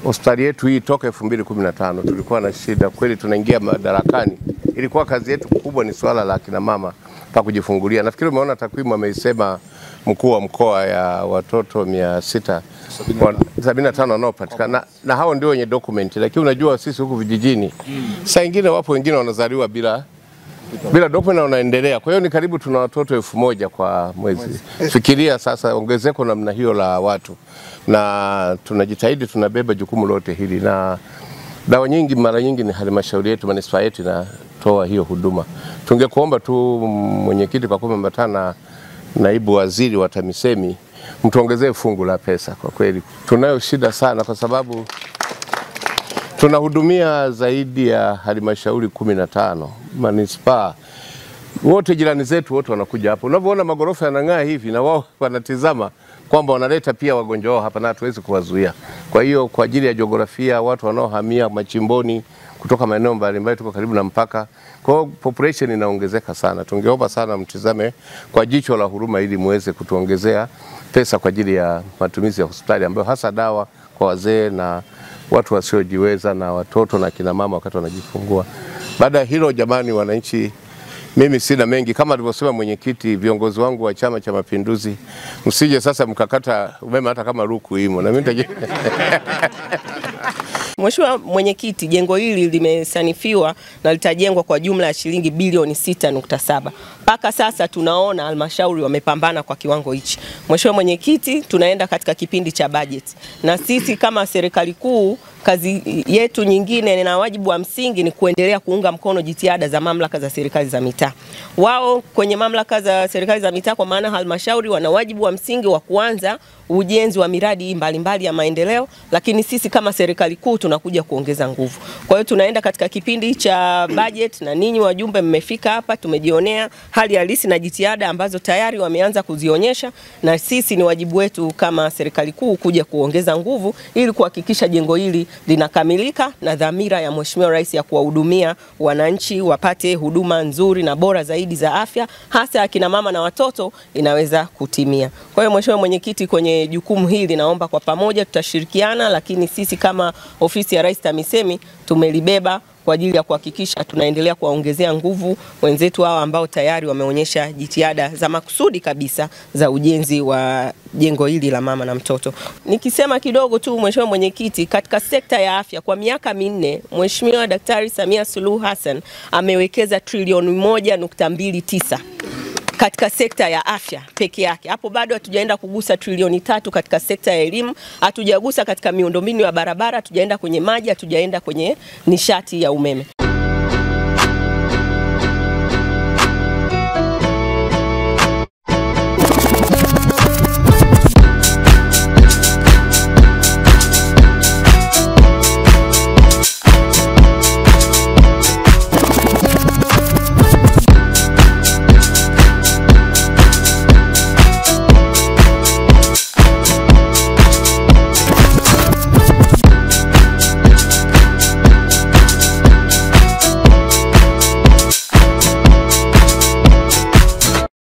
hospitali yetu hii toka 2015 tulikuwa na shida kweli. Tunaingia madarakani, ilikuwa kazi yetu kubwa ni swala la kina mama pa kujifungulia. Nafikiri umeona takwimu ameisema mkuu wa mkoa ya watoto 675 wanaopatikana, na hao ndio wenye document. Lakini unajua sisi huku vijijini saa nyingine wapo wengine wanazaliwa bila document na wanaendelea. Kwa hiyo ni karibu tuna watoto 1000 kwa mwezi. Fikiria sasa ongezeko namna hiyo la watu, na tunajitahidi tunabeba jukumu lote hili, na dawa nyingi mara nyingi ni halmashauri yetu, manispaa yetu inatoa hiyo huduma. Tungekuomba tu mwenyekiti, kwa kuambatana na naibu waziri wa TAMISEMI, mtuongezee fungu la pesa. Kwa kweli tunayo shida sana, kwa sababu tunahudumia zaidi ya halmashauri 15 manispaa. Wote jirani zetu wote wanakuja hapo. Unavyoona magorofa yanang'aa hivi, na wao wanatizama kwamba wanaleta pia wagonjwa wao hapa, na hatuwezi kuwazuia. Kwa hiyo kwa ajili ya jiografia, watu wanaohamia machimboni kutoka maeneo mbalimbali, tuko karibu na mpaka, kwa hiyo population inaongezeka sana. Tungeomba sana mtizame kwa jicho la huruma ili muweze kutuongezea pesa kwa ajili ya matumizi ya hospitali, ambayo hasa dawa kwa wazee na watu wasiojiweza na watoto na kina mama wakati wanajifungua. Baada ya hilo, jamani wananchi, mimi sina mengi. Kama alivyosema mwenyekiti, viongozi wangu wa Chama cha Mapinduzi, msije sasa mkakata umeme hata kama ruku imo. Na mimi Mheshimiwa Mwenyekiti, jengo hili limesanifiwa na litajengwa kwa jumla ya shilingi bilioni 6.7. Mpaka sasa tunaona halmashauri wamepambana kwa kiwango hichi. Mheshimiwa Mwenyekiti, tunaenda katika kipindi cha budget, na sisi kama serikali kuu kazi yetu nyingine na wajibu wa msingi ni kuendelea kuunga mkono jitihada za mamlaka za serikali za mitaa. Wao kwenye mamlaka za serikali za mitaa, kwa maana halmashauri, wana wajibu wa msingi wa kuanza ujenzi wa miradi mbalimbali ya maendeleo, lakini sisi kama serikali kuu tunakuja kuongeza nguvu. Kwa hiyo tunaenda katika kipindi cha budget, na ninyi wajumbe mmefika hapa, tumejionea hali halisi na jitihada ambazo tayari wameanza kuzionyesha, na sisi ni wajibu wetu kama serikali kuu kuja kuongeza nguvu ili kuhakikisha jengo hili linakamilika, na dhamira ya Mheshimiwa Rais ya kuwahudumia wananchi wapate huduma nzuri na bora zaidi za afya, hasa akina mama na watoto, inaweza kutimia. Kwa hiyo Mheshimiwa Mwenyekiti, kwenye jukumu hili naomba kwa pamoja tutashirikiana, lakini sisi kama ofisi ya Rais TAMISEMI tumelibeba kwa ajili ya kuhakikisha tunaendelea kuwaongezea nguvu wenzetu hao ambao tayari wameonyesha jitihada za makusudi kabisa za ujenzi wa jengo hili la mama na mtoto. Nikisema kidogo tu Mheshimiwa Mwenyekiti, katika sekta ya afya kwa miaka 4 Mheshimiwa Daktari Samia Suluhu Hassan amewekeza trilioni 1.29 katika sekta ya afya peke yake. Hapo bado hatujaenda kugusa trilioni 3 katika sekta ya elimu, hatujagusa katika miundombinu ya barabara, hatujaenda kwenye maji, hatujaenda kwenye nishati ya umeme.